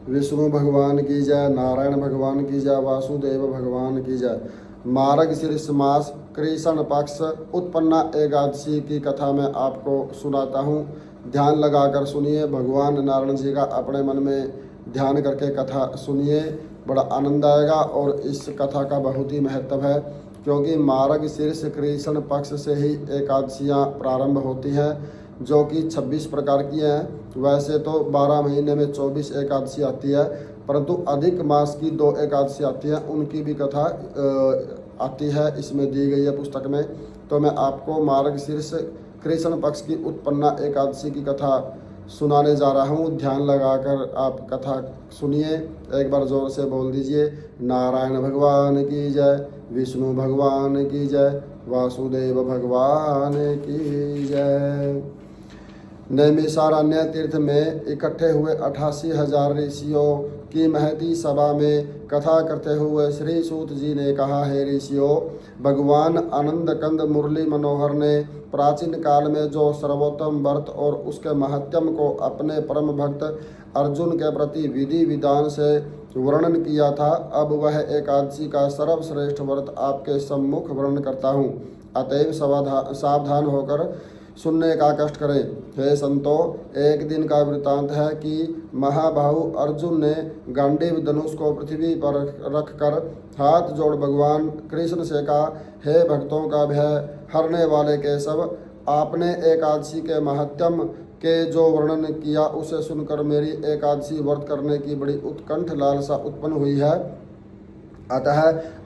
विष्णु भगवान की जय, नारायण भगवान की जय, वासुदेव भगवान की जय। मार्गशीर्ष मास कृष्ण पक्ष उत्पन्ना एकादशी की कथा मैं आपको सुनाता हूँ। ध्यान लगाकर सुनिए, भगवान नारायण जी का अपने मन में ध्यान करके कथा सुनिए, बड़ा आनंद आएगा। और इस कथा का बहुत ही महत्व है, क्योंकि मार्गशीर्ष कृष्ण पक्ष से ही एकादशियाँ प्रारंभ होती हैं, जो कि 26 प्रकार की हैं। वैसे तो 12 महीने में 24 एकादशी आती है, परंतु अधिक मास की 2 एकादशी आती हैं, उनकी भी कथा आती है, इसमें दी गई है पुस्तक में। तो मैं आपको मार्गशीर्ष कृष्ण पक्ष की उत्पन्ना एकादशी की कथा सुनाने जा रहा हूँ। ध्यान लगाकर आप कथा सुनिए, एक बार जोर से बोल दीजिए, नारायण भगवान की जय, विष्णु भगवान की जय, वासुदेव भगवान की जय। नैमिषारण्य तीर्थ में इकट्ठे हुए 88,000 ऋषियों की महती सभा में कथा करते हुए श्री सूत जी ने कहा, हे ऋषियों, भगवान आनंद कंद मुरली मनोहर ने प्राचीन काल में जो सर्वोत्तम व्रत और उसके महत्म को अपने परम भक्त अर्जुन के प्रति विधि विधान से वर्णन किया था, अब वह एकादशी का सर्वश्रेष्ठ व्रत आपके सम्मुख वर्णन करता हूँ। अतएव सावधान होकर सुनने का कष्ट करें। हे संतो, एक दिन का वृत्तांत है कि महाबाहु अर्जुन ने गांडीव धनुष को पृथ्वी पर रखकर हाथ जोड़ भगवान कृष्ण से कहा, हे भक्तों का भय हरने वाले केशव, आपने एकादशी के महत्म के जो वर्णन किया उसे सुनकर मेरी एकादशी व्रत करने की बड़ी उत्कंठ लालसा उत्पन्न हुई है। अतः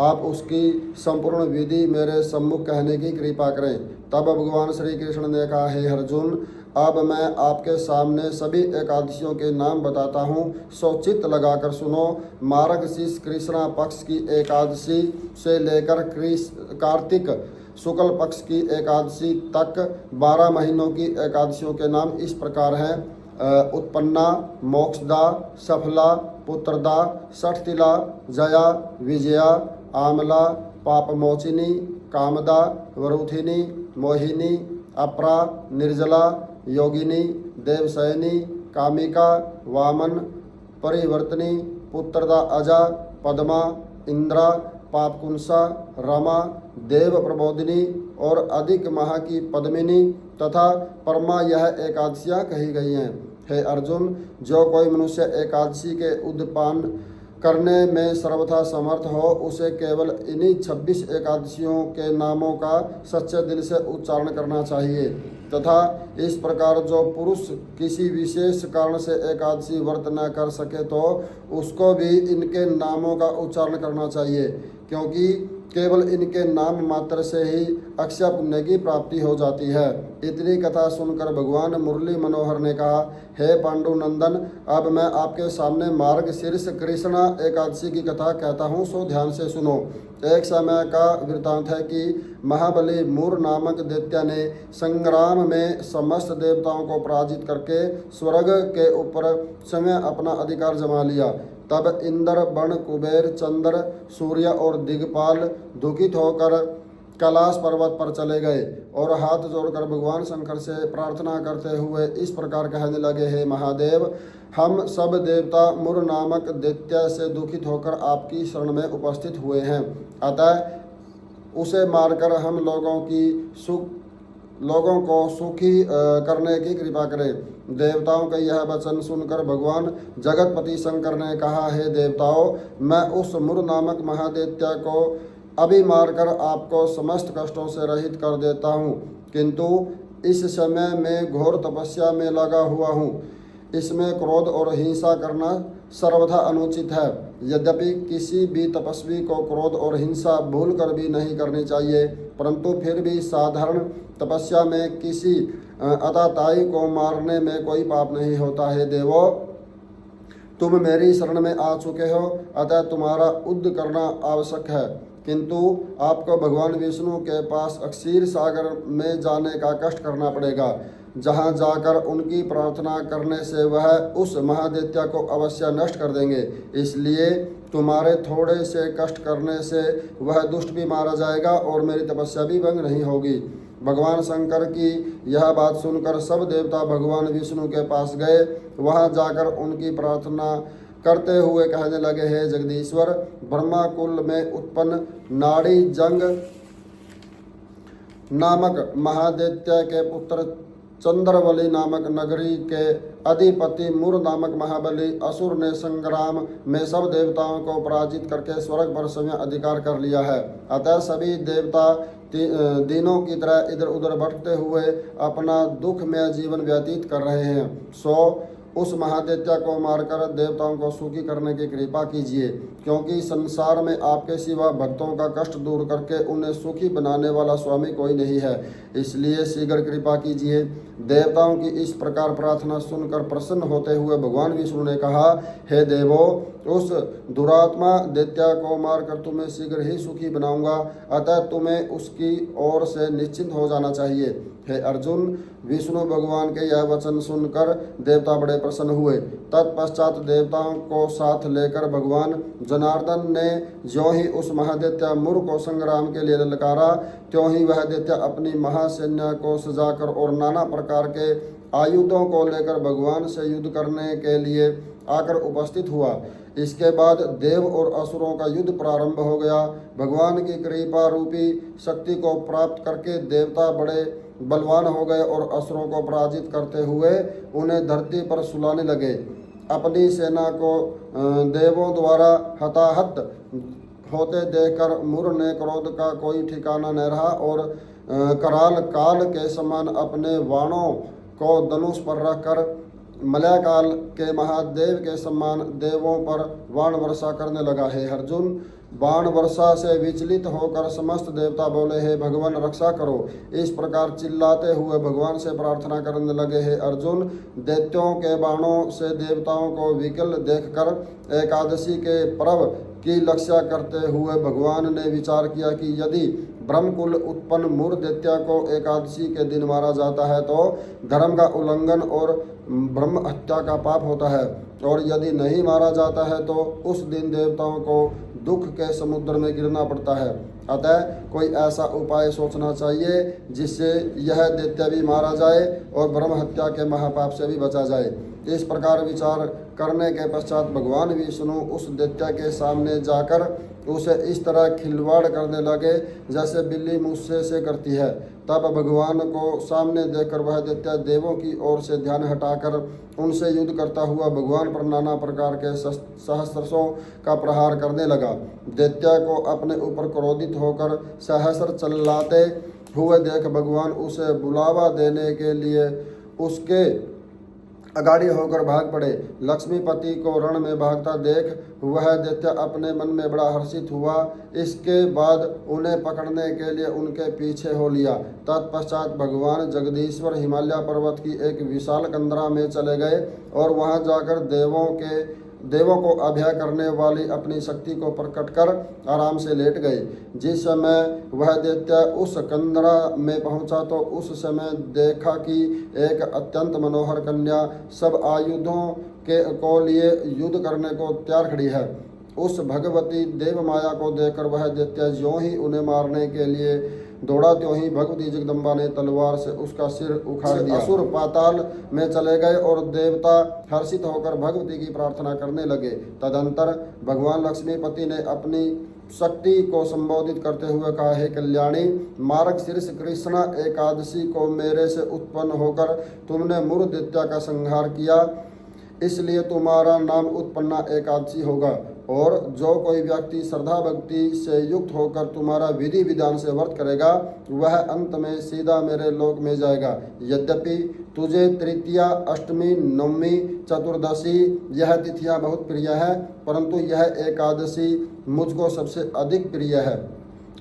आप उसकी संपूर्ण विधि मेरे सम्मुख कहने की कृपा करें। तब भगवान श्री कृष्ण ने कहा, हे अर्जुन, अब मैं आपके सामने सभी एकादशियों के नाम बताता हूँ, सो चित्त लगाकर सुनो। मार्गशीर्ष कृष्ण पक्ष की एकादशी से लेकर कार्तिक शुक्ल पक्ष की एकादशी तक 12 महीनों की एकादशियों के नाम इस प्रकार हैं, उत्पन्ना, मोक्षदा, सफला, पुत्रदा, षठतिला, जया, विजया, आमला, पापमोचिनी, कामदा, वरुथिनी, मोहिनी, अपरा, निर्जला, योगिनी, देवशयनी, कामिका, वामन, परिवर्तनी, पुत्रदा, अजा, पद्मा, इंद्रा, पापकुंसा, रमा, देव प्रबोधिनी और अधिक महा की पद्मिनी तथा परमा, यह एकादशियाँ कही गई हैं। हे अर्जुन, जो कोई मनुष्य एकादशी के उद्यापन करने में सर्वथा समर्थ हो, उसे केवल इन्हीं 26 एकादशियों के नामों का सच्चे दिल से उच्चारण करना चाहिए। तथा इस प्रकार जो पुरुष किसी विशेष कारण से एकादशी व्रत न कर सके, तो उसको भी इनके नामों का उच्चारण करना चाहिए, क्योंकि केवल इनके नाम मात्र से ही अक्षय पुण्य की प्राप्ति हो जाती है। इतनी कथा सुनकर भगवान मुरली मनोहर ने कहा, हे पांडुनंदन, अब मैं आपके सामने मार्गशीर्ष कृष्ण एकादशी की कथा कहता हूँ, सो ध्यान से सुनो। एक समय का वृत्तांत है कि महाबली मूर नामक दैत्य ने संग्राम में समस्त देवताओं को पराजित करके स्वर्ग के ऊपर स्वयं अपना अधिकार जमा लिया। तब इंद्र, वण, कुबेर, चंद्र, सूर्य और दिग्पाल दुखित होकर कैलाश पर्वत पर चले गए और हाथ जोड़कर भगवान शंकर से प्रार्थना करते हुए इस प्रकार कहने लगे, हे महादेव, हम सब देवता मुर नामक दैत्य से दुखित होकर आपकी शरण में उपस्थित हुए हैं, अतः उसे मारकर हम लोगों को सुखी करने की कृपा करें। देवताओं का यह वचन सुनकर भगवान जगतपति शंकर ने कहा, हे देवताओं, मैं उस मुर नामक महादैत्य को अभी मारकर आपको समस्त कष्टों से रहित कर देता हूँ, किंतु इस समय मैं घोर तपस्या में लगा हुआ हूँ। इसमें क्रोध और हिंसा करना सर्वथा अनुचित है। यद्यपि किसी भी तपस्वी को क्रोध और हिंसा भूल कर भी नहीं करनी चाहिए, परंतु फिर भी साधारण तपस्या में किसी अताताई को मारने में कोई पाप नहीं होता है। देवो, तुम मेरी शरण में आ चुके हो, अतः तुम्हारा युद्ध करना आवश्यक है, किंतु आपको भगवान विष्णु के पास क्षीर सागर में जाने का कष्ट करना पड़ेगा, जहाँ जाकर उनकी प्रार्थना करने से वह उस महादैत्य को अवश्य नष्ट कर देंगे। इसलिए तुम्हारे थोड़े से कष्ट करने से वह दुष्ट भी मारा जाएगा और मेरी तपस्या भी भंग नहीं होगी। भगवान शंकर की यह बात सुनकर सब देवता भगवान विष्णु के पास गए। वहां जाकर उनकी प्रार्थना करते हुए कहने लगे, हे जगदीश्वर, ब्रह्मा कुल में उत्पन्न नाड़ी जंग नामक महादैत्य के पुत्र चंद्रवली नामक नगरी के अधिपति मुर नामक महाबली असुर ने संग्राम में सब देवताओं को पराजित करके स्वर्ग पर स्वयं अधिकार कर लिया है। अतः सभी देवता दिनों की तरह इधर उधर भटकते हुए अपना दुखमय जीवन व्यतीत कर रहे हैं। सो उस महादैत्य को मारकर देवताओं को सुखी करने की कृपा कीजिए, क्योंकि संसार में आपके सिवा भक्तों का कष्ट दूर करके उन्हें सुखी बनाने वाला स्वामी कोई नहीं है, इसलिए शीघ्र कृपा कीजिए। देवताओं की इस प्रकार प्रार्थना सुनकर प्रसन्न होते हुए भगवान विष्णु ने कहा, हे देवो, उस दुरात्मा दैत्य को मारकर तुम्हें शीघ्र ही सुखी बनाऊंगा, अतः तुम्हें उसकी ओर से निश्चिंत हो जाना चाहिए। हे अर्जुन, विष्णु भगवान के यह वचन सुनकर देवता बड़े प्रसन्न हुए। तत्पश्चात देवताओं को साथ लेकर भगवान जनार्दन ने ज्यों ही उस महादैत्य मुर को संग्राम के लिए ललकारा, त्यों ही वह दैत्य अपनी महासैन्य को सजाकर और नाना प्रकार के आयुधों को लेकर भगवान से युद्ध करने के लिए आकर उपस्थित हुआ। इसके बाद देव और असुरों का युद्ध प्रारंभ हो गया। भगवान की कृपा रूपी शक्ति को प्राप्त करके देवता बड़े बलवान हो गए और असुरों को पराजित करते हुए उन्हें धरती पर सुलाने लगे। अपनी सेना को देवों द्वारा हताहत होते देखकर मुर ने क्रोध का कोई ठिकाना न रहा और कराल काल के समान अपने बाणों को धनुष पर रखकर मलयकाल के महादेव के समान देवों पर बाण वर्षा करने लगा। है अर्जुन, बाण वर्षा से विचलित होकर समस्त देवता बोले, हे भगवान, रक्षा करो। इस प्रकार चिल्लाते हुए भगवान से प्रार्थना करने लगे। हे अर्जुन, दैत्यों के बाणों से देवताओं को विकल देखकर एकादशी के पर्व की लक्ष्य करते हुए भगवान ने विचार किया कि यदि ब्रह्मकुल उत्पन्न मुर दैत्य को एकादशी के दिन मारा जाता है तो धर्म का उल्लंघन और ब्रह्म हत्या का पाप होता है, और यदि नहीं मारा जाता है तो उस दिन देवताओं को दुख के समुद्र में गिरना पड़ता है। अतः कोई ऐसा उपाय सोचना चाहिए जिससे यह दैत्य भी मारा जाए और ब्रह्म हत्या के महापाप से भी बचा जाए। इस प्रकार विचार करने के पश्चात भगवान विष्णु उस दैत्य के सामने जाकर उसे इस तरह खिलवाड़ करने लगे जैसे बिल्ली मूसे से करती है। तब भगवान को सामने देखकर वह दैत्य देवों की ओर से ध्यान हटाकर उनसे युद्ध करता हुआ भगवान पर नाना प्रकार के सहस्रों का प्रहार करने लगा। दैत्य को अपने ऊपर क्रोधित होकर सहस्र चिल्लाते हुए देख भगवान उसे बुलावा देने के लिए उसके अगाड़ी होकर भाग पड़े। लक्ष्मीपति को रण में भागता देख वह दैत्य अपने मन में बड़ा हर्षित हुआ। इसके बाद उन्हें पकड़ने के लिए उनके पीछे हो लिया। तत्पश्चात भगवान जगदीश्वर हिमालय पर्वत की एक विशाल कंदरा में चले गए और वहां जाकर देवों को अभय करने वाली अपनी शक्ति को प्रकट कर आराम से लेट गए। जिस समय वह दैत्य उस कंदरा में पहुंचा तो उस समय देखा कि एक अत्यंत मनोहर कन्या सब आयुधों को लिए युद्ध करने को तैयार खड़ी है। उस भगवती देव माया को देखकर वह दैत्य ज्यों ही उन्हें मारने के लिए दौड़ा, त्यों ही भगवती जगदम्बा ने तलवार से उसका सिर उखाड़ दिया। असुर पाताल में चले गए और देवता हर्षित होकर भगवती की प्रार्थना करने लगे। तदंतर भगवान लक्ष्मीपति ने अपनी शक्ति को संबोधित करते हुए कहा, हे कल्याणी, मार्गशीर्ष कृष्ण एकादशी को मेरे से उत्पन्न होकर तुमने मुर दैत्य का संहार किया, इसलिए तुम्हारा नाम उत्पन्ना एकादशी होगा। और जो कोई व्यक्ति श्रद्धा भक्ति से युक्त होकर तुम्हारा विधि विधान से व्रत करेगा वह अंत में सीधा मेरे लोक में जाएगा। यद्यपि तुझे तृतीया, अष्टमी, नवमी, चतुर्दशी यह तिथियां बहुत प्रिय है, परंतु यह एकादशी मुझको सबसे अधिक प्रिय है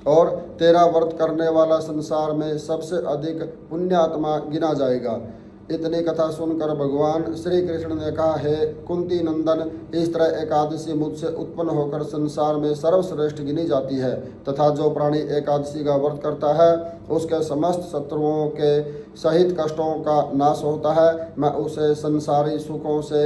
और तेरा व्रत करने वाला संसार में सबसे अधिक पुण्यात्मा गिना जाएगा। इतनी कथा सुनकर भगवान श्री कृष्ण ने कहा, हे कुंती नंदन, इस तरह एकादशी मुझसे उत्पन्न होकर संसार में सर्वश्रेष्ठ गिनी जाती है, तथा जो प्राणी एकादशी का व्रत करता है उसके समस्त शत्रुओं के सहित कष्टों का नाश होता है। मैं उसे संसारी सुखों से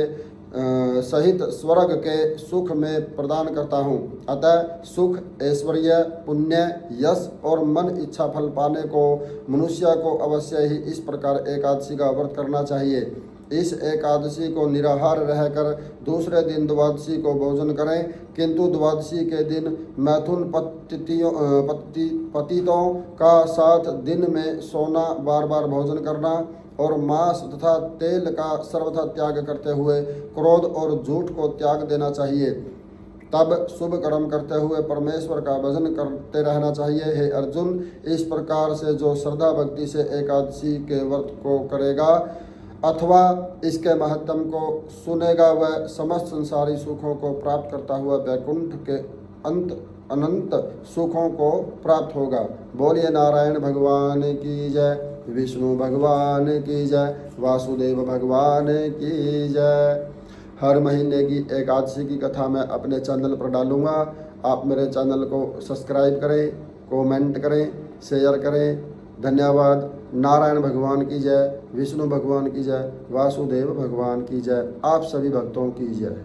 सहित स्वर्ग के सुख में प्रदान करता हूँ। अतः सुख, ऐश्वर्य, पुण्य, यश और मन इच्छा फल पाने को मनुष्य को अवश्य ही इस प्रकार एकादशी का व्रत करना चाहिए। इस एकादशी को निराहार रहकर दूसरे दिन द्वादशी को भोजन करें, किंतु द्वादशी के दिन मैथुन पतितों का साथ दिन में सोना, बार बार भोजन करना और मांस तथा तेल का सर्वथा त्याग करते हुए क्रोध और झूठ को त्याग देना चाहिए। तब शुभ कर्म करते हुए परमेश्वर का भजन करते रहना चाहिए। हे अर्जुन, इस प्रकार से जो श्रद्धा भक्ति से एकादशी के व्रत को करेगा अथवा इसके महत्व को सुनेगा, वह समस्त संसारी सुखों को प्राप्त करता हुआ वैकुंठ के अनंत सुखों को प्राप्त होगा। बोलिए नारायण भगवान की जय, विष्णु भगवान की जय, वासुदेव भगवान की जय। हर महीने की एकादशी की कथा मैं अपने चैनल पर डालूँगा। आप मेरे चैनल को सब्सक्राइब करें, कमेंट करें, शेयर करें। धन्यवाद। नारायण भगवान की जय, विष्णु भगवान की जय, वासुदेव भगवान की जय, आप सभी भक्तों की जय।